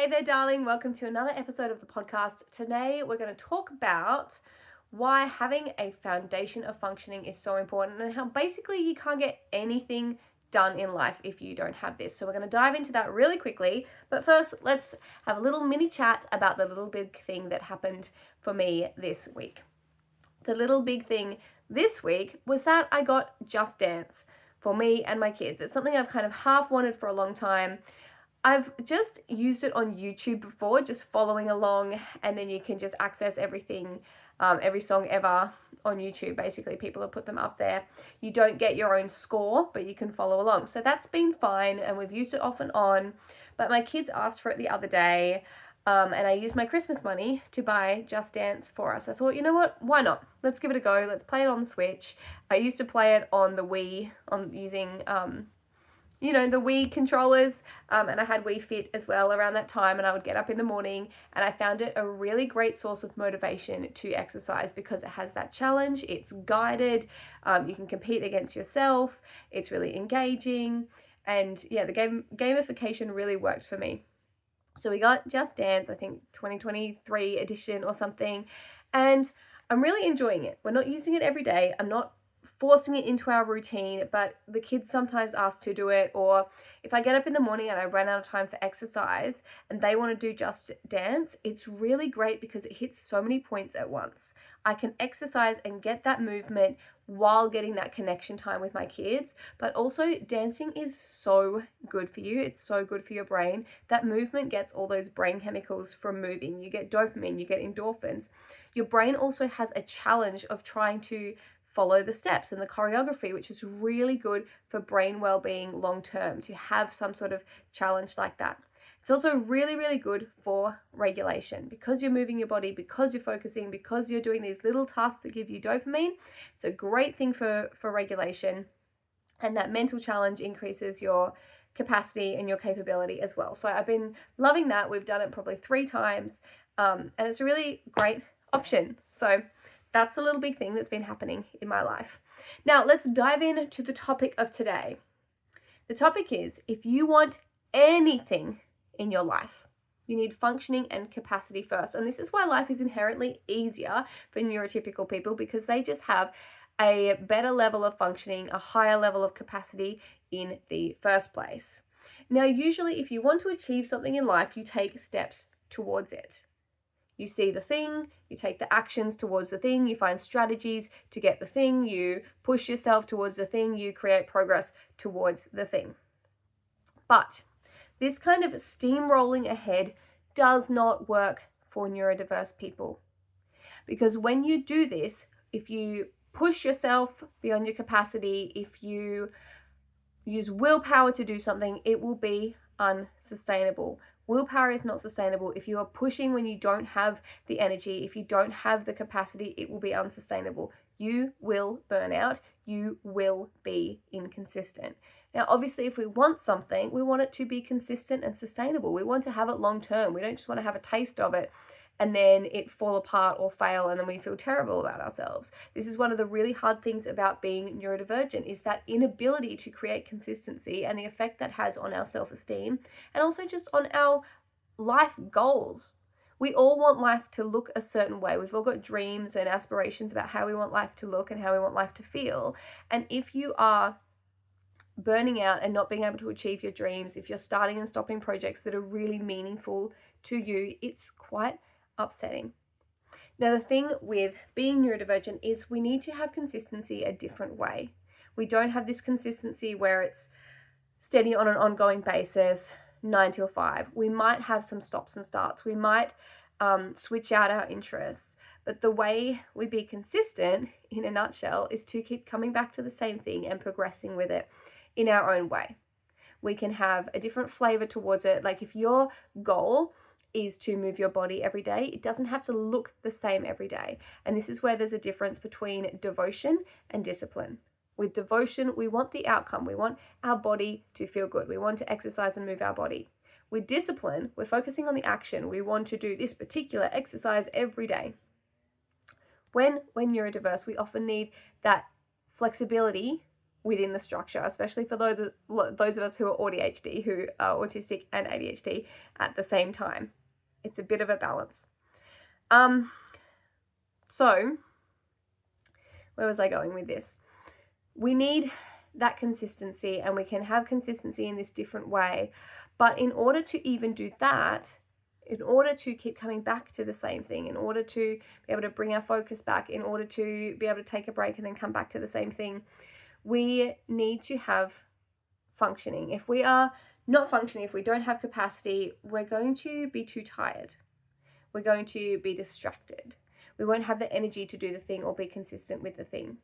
Hey there, darling. Welcome to another episode of the podcast. Today, we're going to talk about why having a foundation of functioning is so important and how basically you can't get anything done in life if you don't have this. So we're going to dive into that really quickly. But first, let's have a little mini chat about the little big thing that happened for me this week. The little big thing this week was that I got Just Dance for me and my kids. It's something I've kind of half wanted for a long time. I've just used it on YouTube before, just following along, and then you can just access everything, every song ever on YouTube. Basically, people have put them up there. You don't get your own score, but you can follow along. So that's been fine, and we've used it off and on. But my kids asked for it the other day, and I used my Christmas money to buy Just Dance for us. I thought, you know what? Why not? Let's give it a go. Let's play it on the Switch. I used to play it on the Wii, on using the Wii controllers, and I had Wii Fit as well around that time, and I would get up in the morning, and I found it a really great source of motivation to exercise because it has that challenge. It's guided, you can compete against yourself, it's really engaging, and yeah, the gamification really worked for me. So we got Just Dance, I think 2023 edition or something, and I'm really enjoying it. We're not using it every day. I'm not forcing it into our routine, but the kids sometimes ask to do it, or if I get up in the morning and I run out of time for exercise and they want to do Just Dance, it's really great because it hits so many points at once. I can exercise and get that movement while getting that connection time with my kids, but also dancing is so good for you. It's so good for your brain. That movement gets all those brain chemicals from moving. You get dopamine, you get endorphins. Your brain also has a challenge of trying to follow the steps and the choreography, which is really good for brain well-being long term, to have some sort of challenge like that. It's also really, really good for regulation because you're moving your body, because you're focusing, because you're doing these little tasks that give you dopamine. It's a great thing for regulation, and that mental challenge increases your capacity and your capability as well. So I've been loving that. We've done it probably 3 times, and it's a really great option. So that's the little big thing that's been happening in my life. Now, let's dive into the topic of today. The topic is, if you want anything in your life, you need functioning and capacity first. And this is why life is inherently easier for neurotypical people, because they just have a better level of functioning, a higher level of capacity in the first place. Now, usually if you want to achieve something in life, you take steps towards it. You see the thing, you take the actions towards the thing, you find strategies to get the thing, you push yourself towards the thing, you create progress towards the thing. But this kind of steamrolling ahead does not work for neurodiverse people. Because when you do this, if you push yourself beyond your capacity, if you use willpower to do something, it will be unsustainable. Willpower is not sustainable. If you are pushing when you don't have the energy, if you don't have the capacity, it will be unsustainable. You will burn out. You will be inconsistent. Now, obviously, if we want something, we want it to be consistent and sustainable. We want to have it long term. We don't just want to have a taste of it and then it fall apart or fail, and then we feel terrible about ourselves. This is one of the really hard things about being neurodivergent, is that inability to create consistency and the effect that has on our self-esteem and also just on our life goals. We all want life to look a certain way. We've all got dreams and aspirations about how we want life to look and how we want life to feel. And if you are burning out and not being able to achieve your dreams, if you're starting and stopping projects that are really meaningful to you, it's quite upsetting. Now, the thing with being neurodivergent is we need to have consistency a different way. We don't have this consistency where it's steady on an ongoing basis, 9 till 5. We might have some stops and starts. We might switch out our interests. But the way we be consistent, in a nutshell, is to keep coming back to the same thing and progressing with it in our own way. We can have a different flavor towards it. Like if your goal is to move your body every day, it doesn't have to look the same every day. And this is where there's a difference between devotion and discipline. With devotion, we want the outcome. We want our body to feel good. We want to exercise and move our body. With discipline, we're focusing on the action. We want to do this particular exercise every day. When we're neurodiverse, we often need that flexibility within the structure, especially for those of us who are ADHD, who are autistic and ADHD at the same time. It's a bit of a balance. So where was I going with this? We need that consistency, and we can have consistency in this different way. But in order to even do that, in order to keep coming back to the same thing, in order to be able to bring our focus back, in order to be able to take a break and then come back to the same thing, we need to have functioning. If we are not functioning, if we don't have capacity, we're going to be too tired. We're going to be distracted. We won't have the energy to do the thing or be consistent with the thing.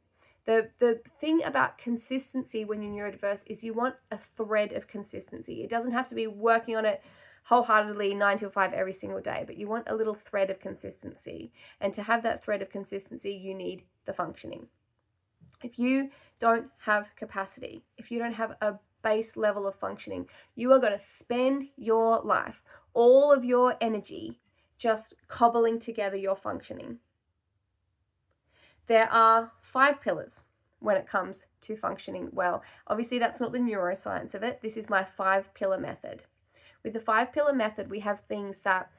The thing about consistency when you're neurodiverse is you want a thread of consistency. It doesn't have to be working on it wholeheartedly 9 to 5 every single day, but you want a little thread of consistency. And to have that thread of consistency, you need the functioning. If you don't have capacity, if you don't have a base level of functioning, you are going to spend your life, all of your energy, just cobbling together your functioning. There are 5 pillars when it comes to functioning well. Obviously, that's not the neuroscience of it. This is my 5-pillar method. With the 5-pillar method, we have things that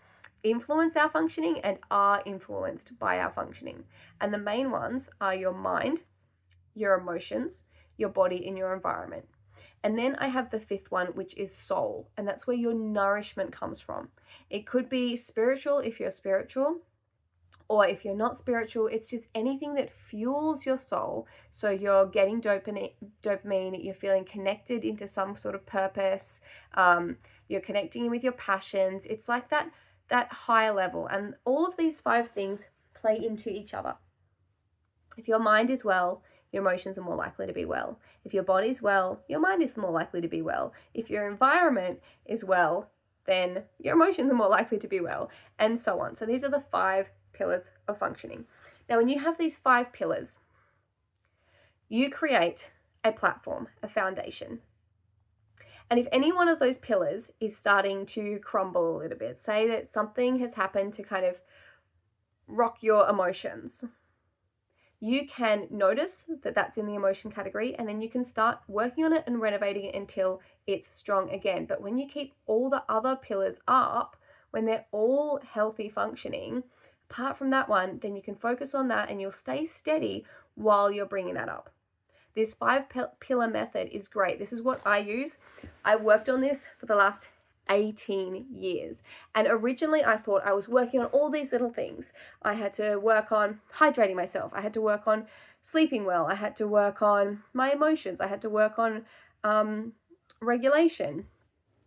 influence our functioning and are influenced by our functioning. And the main ones are your mind, your emotions, your body, and your environment. And then I have the 5th one, which is soul, and that's where your nourishment comes from. It could be spiritual if you're spiritual, or if you're not spiritual, it's just anything that fuels your soul. So you're getting dopamine, you're feeling connected into some sort of purpose, you're connecting in with your passions. It's like that higher level. And all of these 5 things play into each other. If your mind is well, your emotions are more likely to be well. If your body's well, your mind is more likely to be well. If your environment is well, then your emotions are more likely to be well, and so on. So these are the 5 pillars of functioning. Now, when you have these 5 pillars, you create a platform, a foundation. And if any one of those pillars is starting to crumble a little bit, say that something has happened to kind of rock your emotions, you can notice that that's in the emotion category, and then you can start working on it and renovating it until it's strong again. But when you keep all the other pillars up, when they're all healthy functioning, apart from that one, then you can focus on that and you'll stay steady while you're bringing that up. This 5-pillar method is great. This is what I use. I worked on this for the last 18 years. And originally I thought I was working on all these little things. I had to work on hydrating myself. I had to work on sleeping well. I had to work on my emotions. I had to work on regulation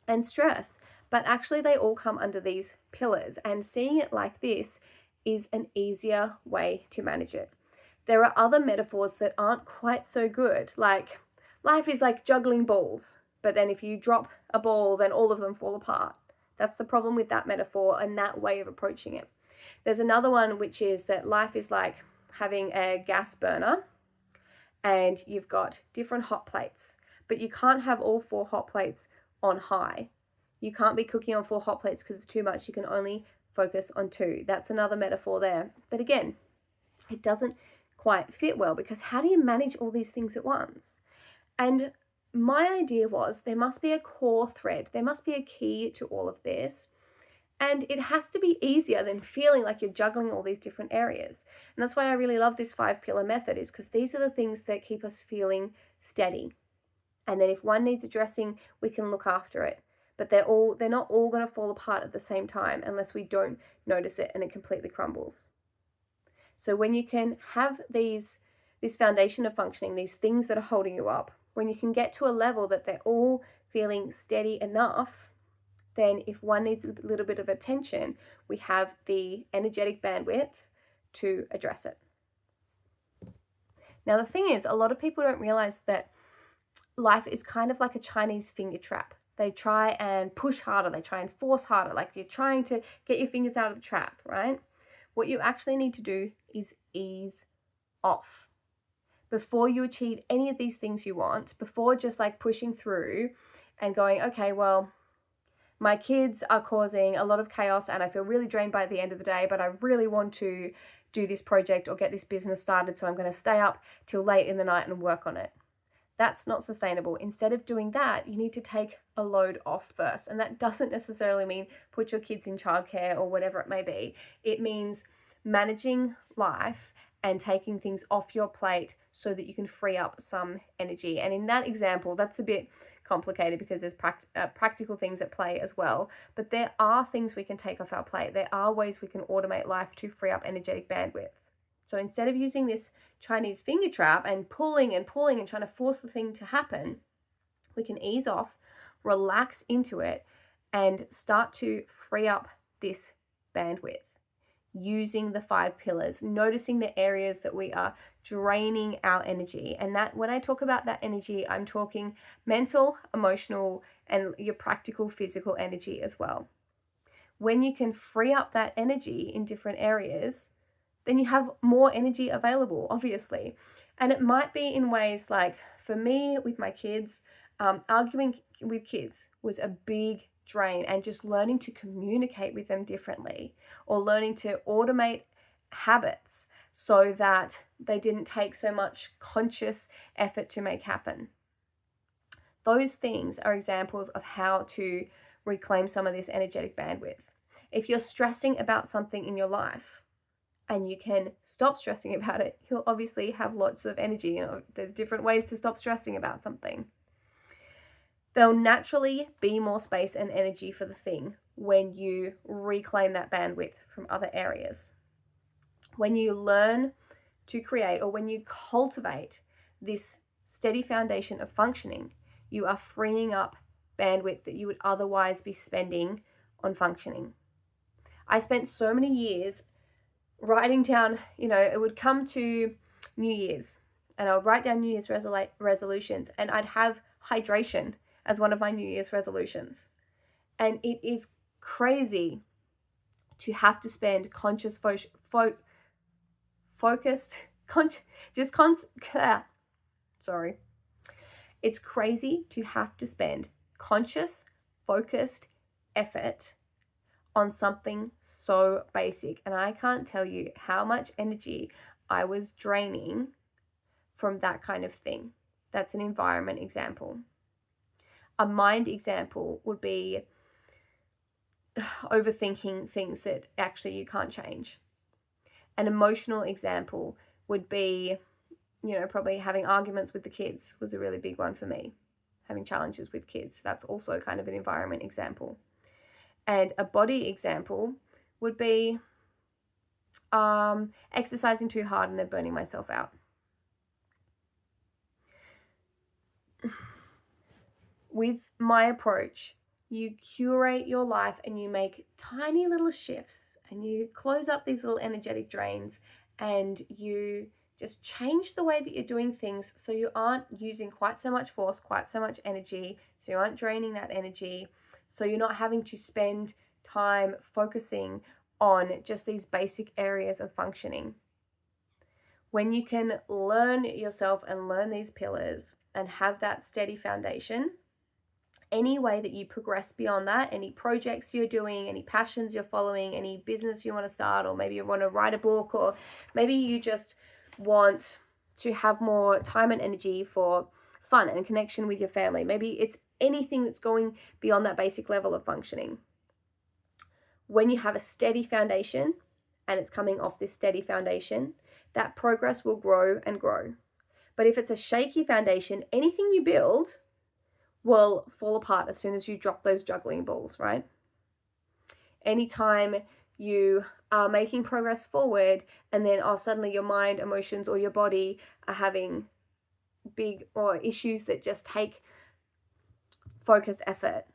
and stress. But actually they all come under these pillars. And seeing it like this is an easier way to manage it. There are other metaphors that aren't quite so good. Like life is like juggling balls. But then if you drop a ball, then all of them fall apart. That's the problem with that metaphor and that way of approaching it. There's another one, which is that life is like having a gas burner and you've got different hot plates, but you can't have all 4 hot plates on high. You can't be cooking on 4 hot plates because it's too much. You can only focus on 2. That's another metaphor there. But again, it doesn't quite fit well, because how do you manage all these things at once? And my idea was there must be a core thread. There must be a key to all of this. And it has to be easier than feeling like you're juggling all these different areas. And that's why I really love this 5-pillar method, is because these are the things that keep us feeling steady. And then if one needs addressing, we can look after it. But they're not all going to fall apart at the same time unless we don't notice it and it completely crumbles. So when you can have this foundation of functioning, these things that are holding you up, when you can get to a level that they're all feeling steady enough, then if one needs a little bit of attention, we have the energetic bandwidth to address it. Now, the thing is, a lot of people don't realize that life is kind of like a Chinese finger trap. They try and push harder, they try and force harder, like you're trying to get your fingers out of the trap, right? What you actually need to do is ease off. Before you achieve any of these things you want, before just like pushing through and going, okay, well, my kids are causing a lot of chaos and I feel really drained by the end of the day, but I really want to do this project or get this business started, so I'm going to stay up till late in the night and work on it. That's not sustainable. Instead of doing that, you need to take a load off first. And that doesn't necessarily mean put your kids in childcare or whatever it may be. It means managing life and taking things off your plate so that you can free up some energy. And in that example, that's a bit complicated because there's practical things at play as well. But there are things we can take off our plate. There are ways we can automate life to free up energetic bandwidth. So instead of using this Chinese finger trap and pulling and trying to force the thing to happen, we can ease off, relax into it, and start to free up this bandwidth using the 5 pillars, noticing the areas that we are draining our energy. And that, when I talk about that energy, I'm talking mental, emotional, and your practical physical energy as well. When you can free up that energy in different areas, then you have more energy available, obviously. And it might be in ways like, for me with my kids, arguing with kids was a big drain, and just learning to communicate with them differently, or learning to automate habits so that they didn't take so much conscious effort to make happen. Those things are examples of how to reclaim some of this energetic bandwidth. If you're stressing about something in your life and you can stop stressing about it, you'll obviously have lots of energy. There's different ways to stop stressing about something. There'll naturally be more space and energy for the thing when you reclaim that bandwidth from other areas. When you learn to create, or when you cultivate this steady foundation of functioning, you are freeing up bandwidth that you would otherwise be spending on functioning. I spent so many years writing down, it would come to New Year's and I would write down New Year's resolutions, and I'd have hydration as one of my New Year's resolutions. And it is crazy to have to spend It's crazy to have to spend conscious, focused effort on something so basic. And I can't tell you how much energy I was draining from that kind of thing. That's an environment example. A mind example would be overthinking things that actually you can't change. An emotional example would be, probably having arguments with the kids was a really big one for me. Having challenges with kids, that's also kind of an environment example. And a body example would be exercising too hard and then burning myself out. With my approach, you curate your life and you make tiny little shifts, and you close up these little energetic drains, and you just change the way that you're doing things so you aren't using quite so much force, quite so much energy, so you aren't draining that energy, so you're not having to spend time focusing on just these basic areas of functioning. When you can learn yourself and learn these pillars and have that steady foundation, any way that you progress beyond that, any projects you're doing, any passions you're following, any business you want to start, or maybe you want to write a book, or maybe you just want to have more time and energy for fun and connection with your family. Maybe it's anything that's going beyond that basic level of functioning. When you have a steady foundation and it's coming off this steady foundation, that progress will grow and grow. But if it's a shaky foundation, anything you build will fall apart as soon as you drop those juggling balls, right? Anytime you are making progress forward and then suddenly your mind, emotions, or your body are having big or issues that just take focused effort,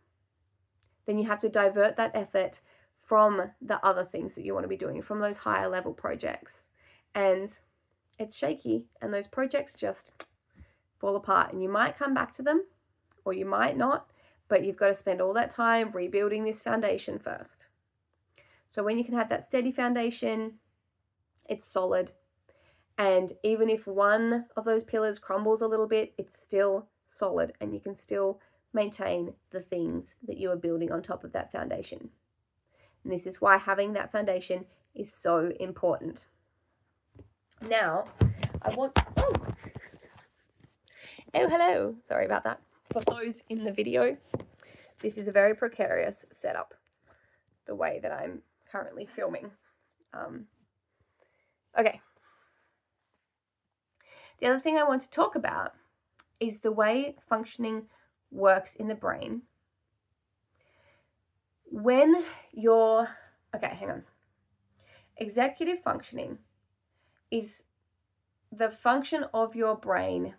then you have to divert that effort from the other things that you want to be doing, from those higher level projects. And it's shaky, and those projects just fall apart, and you might come back to them or you might not, but you've got to spend all that time rebuilding this foundation first. So when you can have that steady foundation, it's solid. And even if one of those pillars crumbles a little bit, it's still solid, and you can still maintain the things that you are building on top of that foundation. And this is why having that foundation is so important. Now, Oh, hello. Sorry about that. For those in the video, this is a very precarious setup, the way that I'm currently filming. Okay. The other thing I want to talk about is the way functioning works in the brain. When you're, okay, hang on. Executive functioning is the function of your brain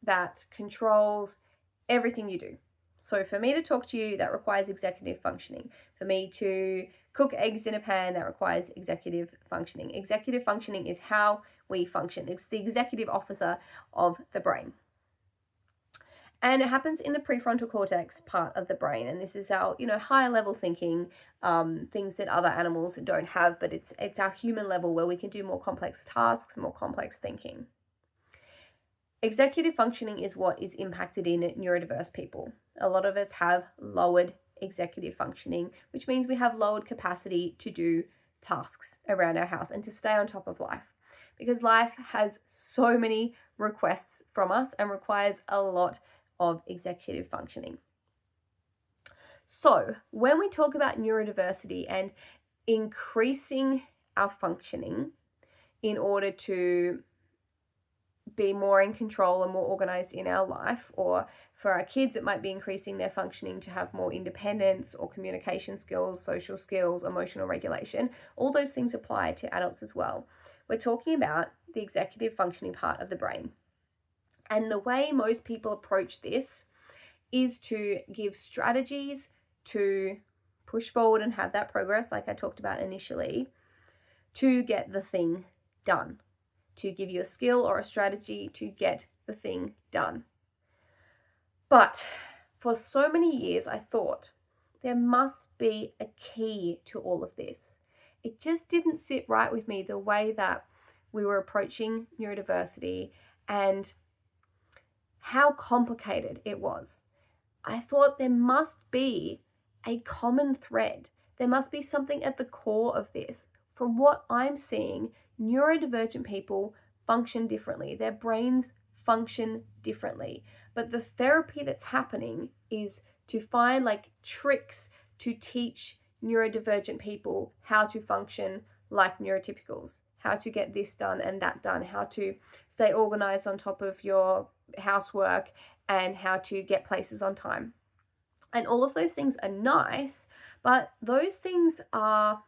that controls everything you do. So for me to talk to you, that requires executive functioning. For me to cook eggs in a pan, that requires executive functioning. Executive functioning is how we function. It's the executive officer of the brain. And it happens in the prefrontal cortex part of the brain. And this is our, higher level thinking, things that other animals don't have, but it's our human level where we can do more complex tasks, more complex thinking. Executive functioning is what is impacted in neurodiverse people. A lot of us have lowered executive functioning, which means we have lowered capacity to do tasks around our house and to stay on top of life, because life has so many requests from us and requires a lot of executive functioning. So when we talk about neurodiversity and increasing our functioning in order to be more in control and more organized in our life, or for our kids, it might be increasing their functioning to have more independence or communication skills, social skills, emotional regulation. All those things apply to adults as well. We're talking about the executive functioning part of the brain. And the way most people approach this is to give strategies to push forward and have that progress, like I talked about initially, to get the thing done, to give you a skill or a strategy to get the thing done. But for so many years, I thought there must be a key to all of this. It just didn't sit right with me, the way that we were approaching neurodiversity and how complicated it was. I thought there must be a common thread. There must be something at the core of this. From what I'm seeing, neurodivergent people function differently. Their brains function differently. But the therapy that's happening is to find tricks to teach neurodivergent people how to function like neurotypicals, how to get this done and that done, how to stay organized on top of your housework, and how to get places on time. And all of those things are nice, but those things are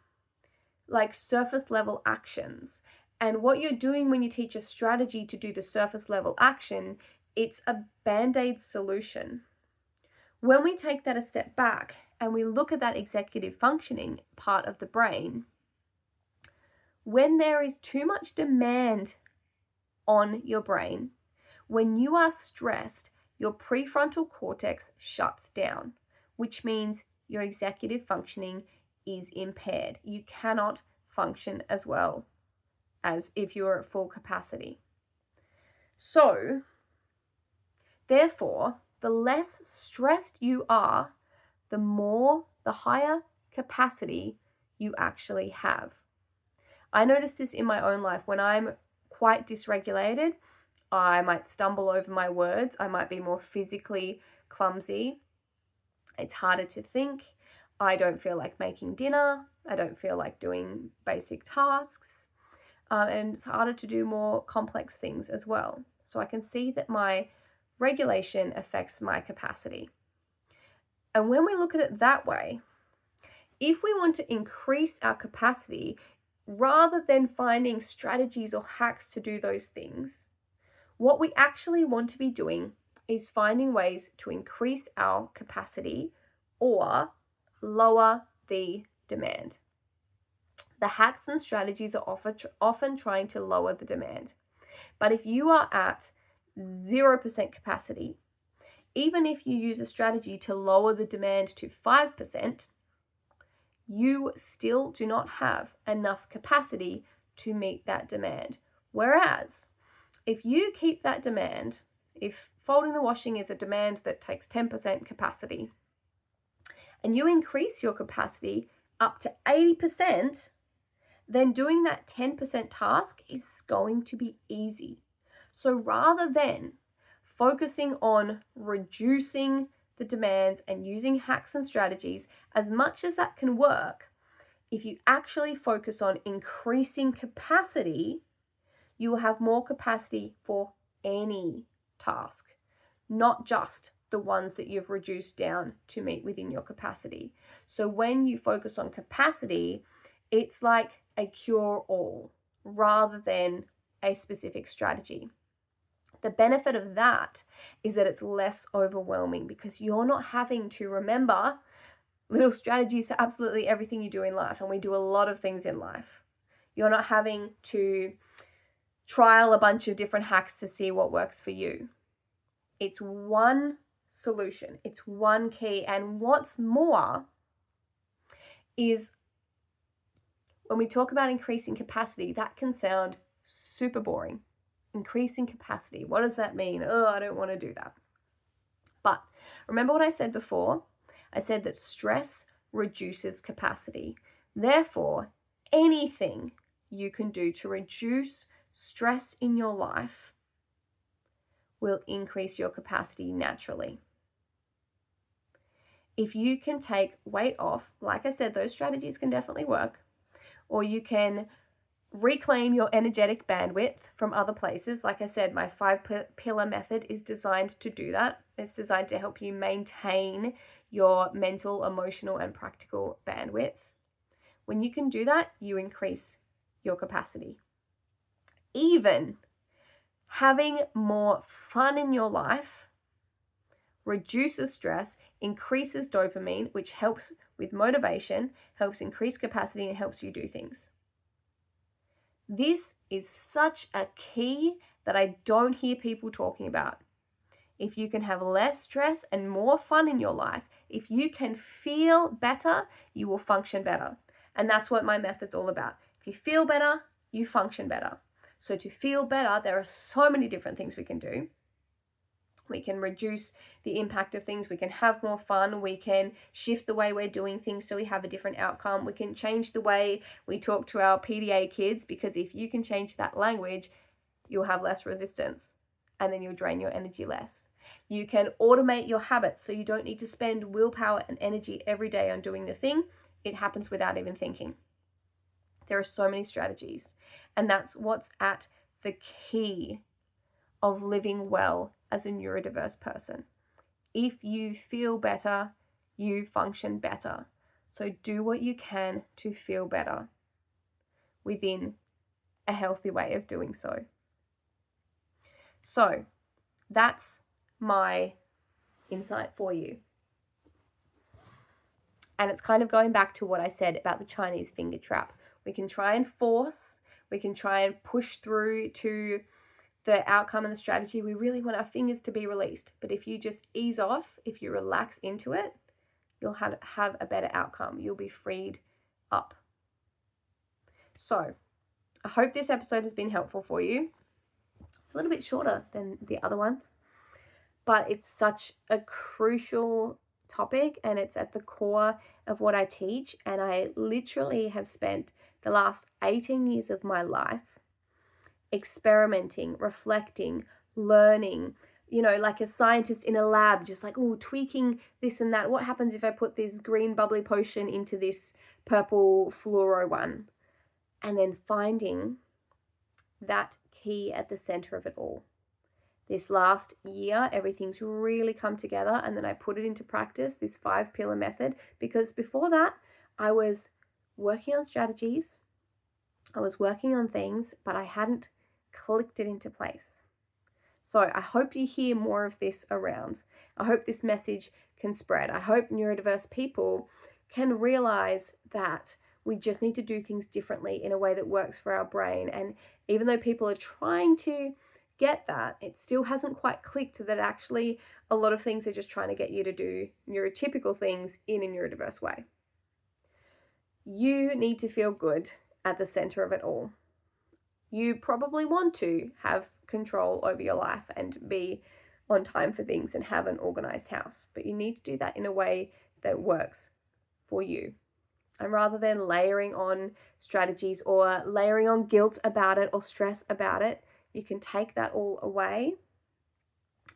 like surface level actions. And what you're doing when you teach a strategy to do the surface level action, it's a band-aid solution. When we take that a step back and we look at that executive functioning part of the brain, when there is too much demand on your brain, when you are stressed, your prefrontal cortex shuts down, which means your executive functioning is impaired. You cannot function as well as if you were at full capacity. So, therefore, the less stressed you are, the higher capacity you actually have. I notice this in my own life. When I'm quite dysregulated, I might stumble over my words. I might be more physically clumsy. It's harder to think. I don't feel like making dinner. I don't feel like doing basic tasks. And it's harder to do more complex things as well. So I can see that my regulation affects my capacity. And when we look at it that way, if we want to increase our capacity, rather than finding strategies or hacks to do those things, what we actually want to be doing is finding ways to increase our capacity or lower the demand. The hacks and strategies are often trying to lower the demand. But if you are at 0% capacity, even if you use a strategy to lower the demand to 5%, you still do not have enough capacity to meet that demand. Whereas, if you keep that demand, if folding the washing is a demand that takes 10% capacity, and you increase your capacity up to 80%, then doing that 10% task is going to be easy. So rather than focusing on reducing the demands and using hacks and strategies, as much as that can work, if you actually focus on increasing capacity, you will have more capacity for any task, not just the ones that you've reduced down to meet within your capacity. So when you focus on capacity, it's like a cure-all rather than a specific strategy. The benefit of that is that it's less overwhelming because you're not having to remember little strategies for absolutely everything you do in life. And we do a lot of things in life. You're not having to trial a bunch of different hacks to see what works for you. It's one solution. It's one key. And what's more is when we talk about increasing capacity, that can sound super boring. Increasing capacity. What does that mean? Oh, I don't want to do that. But remember what I said before? I said that stress reduces capacity. Therefore, anything you can do to reduce stress in your life will increase your capacity naturally. If you can take weight off, like I said, those strategies can definitely work, or you can reclaim your energetic bandwidth from other places. Like I said, my 5-pillar method is designed to do that. It's designed to help you maintain your mental, emotional, and practical bandwidth. When you can do that, you increase your capacity. Even having more fun in your life reduces stress, increases dopamine, which helps with motivation, helps increase capacity, and helps you do things. This is such a key that I don't hear people talking about. If you can have less stress and more fun in your life, if you can feel better, you will function better. And that's what my method's all about. If you feel better, you function better. So to feel better, there are so many different things we can do. We can reduce the impact of things. We can have more fun. We can shift the way we're doing things so we have a different outcome. We can change the way we talk to our PDA kids, because if you can change that language, you'll have less resistance and then you'll drain your energy less. You can automate your habits so you don't need to spend willpower and energy every day on doing the thing. It happens without even thinking. There are so many strategies, and that's what's at the key of living well as a neurodiverse person. If you feel better, you function better. So do what you can to feel better within a healthy way of doing so. So that's my insight for you. And it's kind of going back to what I said about the Chinese finger trap. We can try and force, we can try and push through to the outcome and the strategy. We really want our fingers to be released. But if you just ease off, if you relax into it, you'll have a better outcome. You'll be freed up. So I hope this episode has been helpful for you. It's a little bit shorter than the other ones, but it's such a crucial topic and it's at the core of what I teach. And I literally have spent the last 18 years of my life experimenting, reflecting, learning, like a scientist in a lab, just like, tweaking this and that. What happens if I put this green bubbly potion into this purple fluoro one? And then finding that key at the center of it all. This last year, everything's really come together, and then I put it into practice, this 5-pillar method, because before that, I was working on strategies, I was working on things, but I hadn't clicked it into place. So I hope you hear more of this around. I hope this message can spread. I hope neurodiverse people can realize that we just need to do things differently in a way that works for our brain. And even though people are trying to get that, it still hasn't quite clicked that actually a lot of things are just trying to get you to do neurotypical things in a neurodiverse way. You need to feel good at the center of it all. You probably want to have control over your life and be on time for things and have an organized house, but you need to do that in a way that works for you. And rather than layering on strategies or layering on guilt about it or stress about it, you can take that all away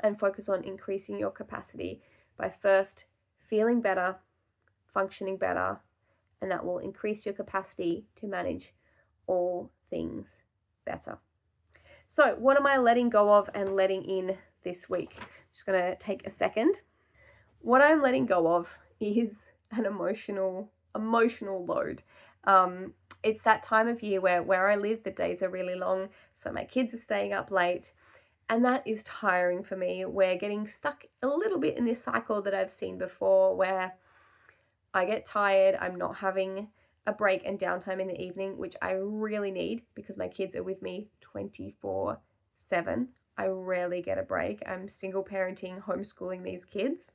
and focus on increasing your capacity by first feeling better, functioning better, and that will increase your capacity to manage all things better. So, what am I letting go of and letting in this week? I'm just going to take a second. What I'm letting go of is an emotional load. It's that time of year where I live, the days are really long, so my kids are staying up late, and that is tiring for me. We're getting stuck a little bit in this cycle that I've seen before where I get tired, I'm not having a break and downtime in the evening, which I really need because my kids are with me 24/7. I rarely get a break. I'm single parenting, homeschooling these kids,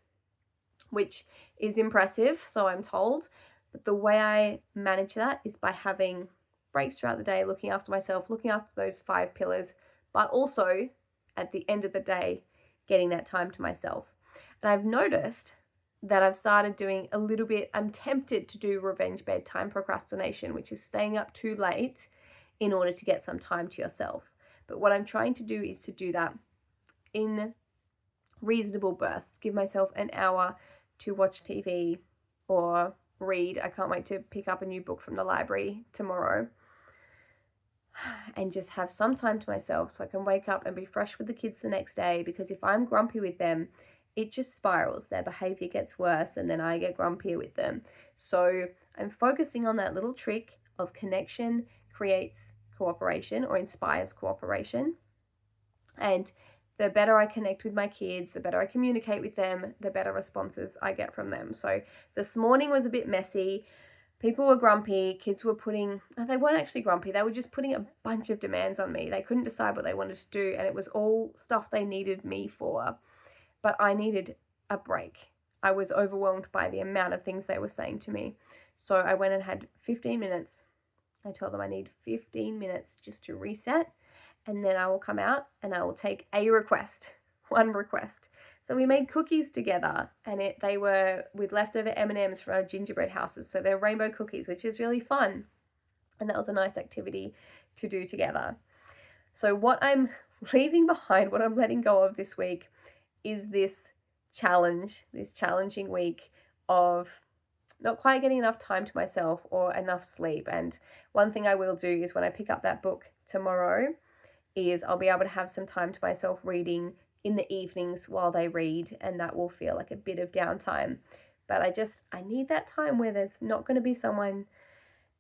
which is impressive, so I'm told. But the way I manage that is by having breaks throughout the day, looking after myself, looking after those 5 pillars, but also at the end of the day, getting that time to myself. And I've noticed that I've started doing a little bit, I'm tempted to do revenge bedtime procrastination, which is staying up too late in order to get some time to yourself. But what I'm trying to do is to do that in reasonable bursts. Give myself an hour to watch TV or read. I can't wait to pick up a new book from the library tomorrow and just have some time to myself so I can wake up and be fresh with the kids the next day, because if I'm grumpy with them, it just spirals. Their behavior gets worse and then I get grumpier with them. So I'm focusing on that little trick of connection creates cooperation or inspires cooperation. And the better I connect with my kids, the better I communicate with them, the better responses I get from them. So this morning was a bit messy. People were grumpy. Kids were they weren't actually grumpy. They were just putting a bunch of demands on me. They couldn't decide what they wanted to do, and it was all stuff they needed me for. But I needed a break. I was overwhelmed by the amount of things they were saying to me. So I went and had 15 minutes. I told them I need 15 minutes just to reset, and then I will come out and I will take one request. So we made cookies together, and they were with leftover M&Ms from our gingerbread houses. So they're rainbow cookies, which is really fun. And that was a nice activity to do together. So what I'm leaving behind, what I'm letting go of this week is this challenging week of not quite getting enough time to myself or enough sleep. And one thing I will do is when I pick up that book tomorrow is I'll be able to have some time to myself reading in the evenings while they read, and that will feel like a bit of downtime. But I need that time where there's not going to be someone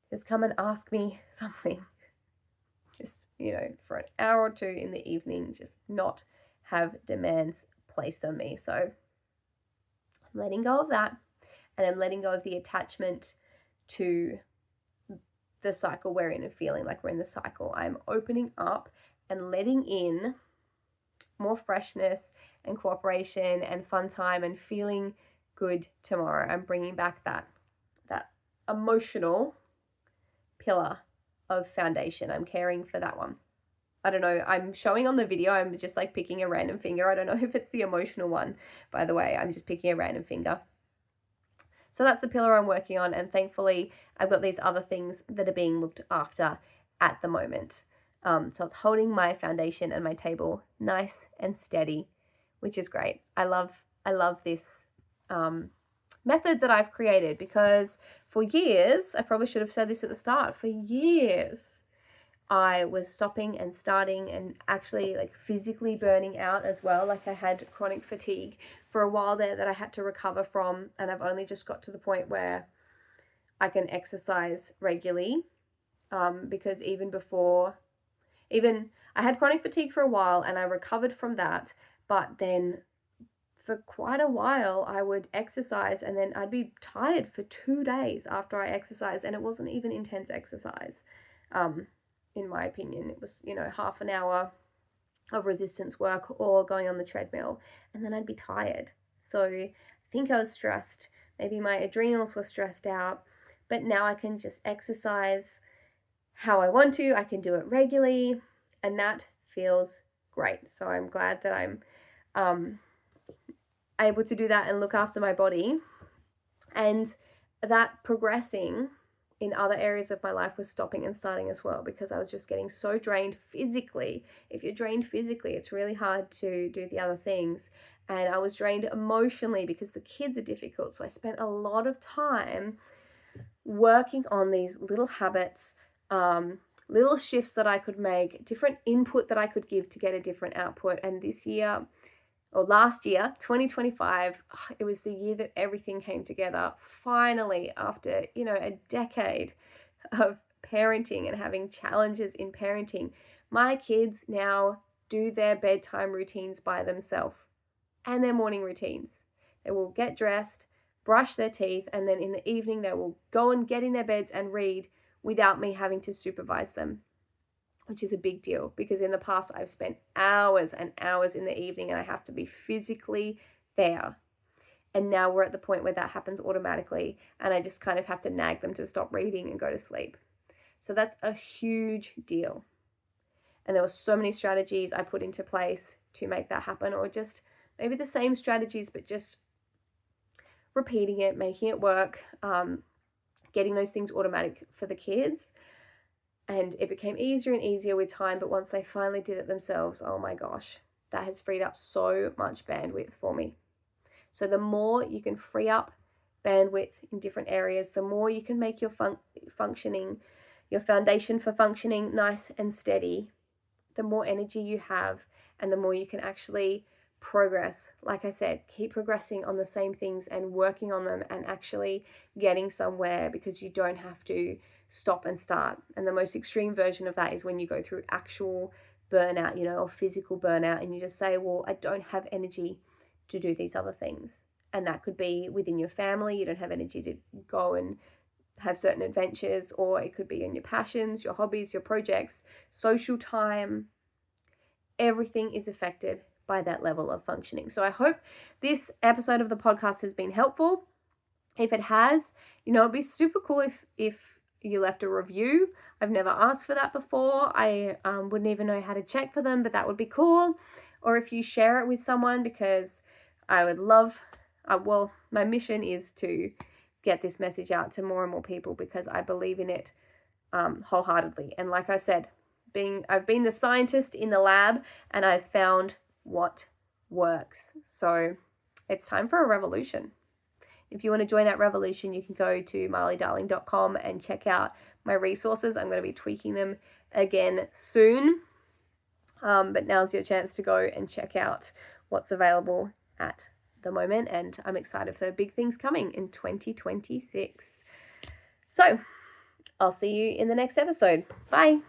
just come and ask me something. Just, for an hour or two in the evening, just not have demands placed on me. So I'm letting go of that, and I'm letting go of the attachment to the cycle we're in and feeling like we're in the cycle. I'm opening up and letting in more freshness and cooperation and fun time and feeling good tomorrow. I'm bringing back that emotional pillar of foundation. I'm caring for that one. I don't know, I'm showing on the video, I'm just like picking a random finger. I don't know if it's the emotional one, by the way. I'm just picking a random finger. So that's the pillar I'm working on, and thankfully I've got these other things that are being looked after at the moment. So it's holding my foundation and my table nice and steady, which is great. I love this method that I've created, because for years, I probably should have said this at the start, for years I was stopping and starting and actually like physically burning out as well. Like I had chronic fatigue for a while there that I had to recover from, and I've only just got to the point where I can exercise regularly, because I had chronic fatigue for a while and I recovered from that, but then for quite a while I would exercise and then I'd be tired for 2 days after I exercised, and it wasn't even intense exercise. In my opinion, it was, half an hour of resistance work or going on the treadmill, and then I'd be tired. So I think I was stressed. Maybe my adrenals were stressed out, but now I can just exercise how I want to. I can do it regularly, and that feels great. So I'm glad that I'm able to do that and look after my body, and that progressing in other areas of my life was stopping and starting as well, because I was just getting so drained physically. If you're drained physically, it's really hard to do the other things. And I was drained emotionally because the kids are difficult. So I spent a lot of time working on these little habits, little shifts that I could make, different input that I could give to get a different output. And this year, or last year, 2025, it was the year that everything came together. Finally, after, a decade of parenting and having challenges in parenting, my kids now do their bedtime routines by themselves and their morning routines. They will get dressed, brush their teeth, and then in the evening they will go and get in their beds and read without me having to supervise them, which is a big deal, because in the past I've spent hours and hours in the evening and I have to be physically there. And now we're at the point where that happens automatically and I just kind of have to nag them to stop reading and go to sleep. So that's a huge deal. And there were so many strategies I put into place to make that happen, or just maybe the same strategies, but just repeating it, making it work, getting those things automatic for the kids. And it became easier and easier with time, but once they finally did it themselves, oh my gosh, that has freed up so much bandwidth for me. So the more you can free up bandwidth in different areas, the more you can make your functioning, your foundation for functioning nice and steady, the more energy you have and the more you can actually progress. Like I said, keep progressing on the same things and working on them and actually getting somewhere, because you don't have to stop and start. And the most extreme version of that is when you go through actual burnout, or physical burnout, and you just say, well, I don't have energy to do these other things. And that could be within your family. You don't have energy to go and have certain adventures, or it could be in your passions, your hobbies, your projects, social time. Everything is affected by that level of functioning. So I hope this episode of the podcast has been helpful. If it has, it'd be super cool if you left a review. I've never asked for that before. I wouldn't even know how to check for them, but that would be cool. Or if you share it with someone, because I would love, my mission is to get this message out to more and more people, because I believe in it wholeheartedly. And like I said, I've been the scientist in the lab and I've found what works. So it's time for a revolution. If you want to join that revolution, you can go to marleydarling.com and check out my resources. I'm going to be tweaking them again soon. But now's your chance to go and check out what's available at the moment. And I'm excited for big things coming in 2026. So I'll see you in the next episode. Bye.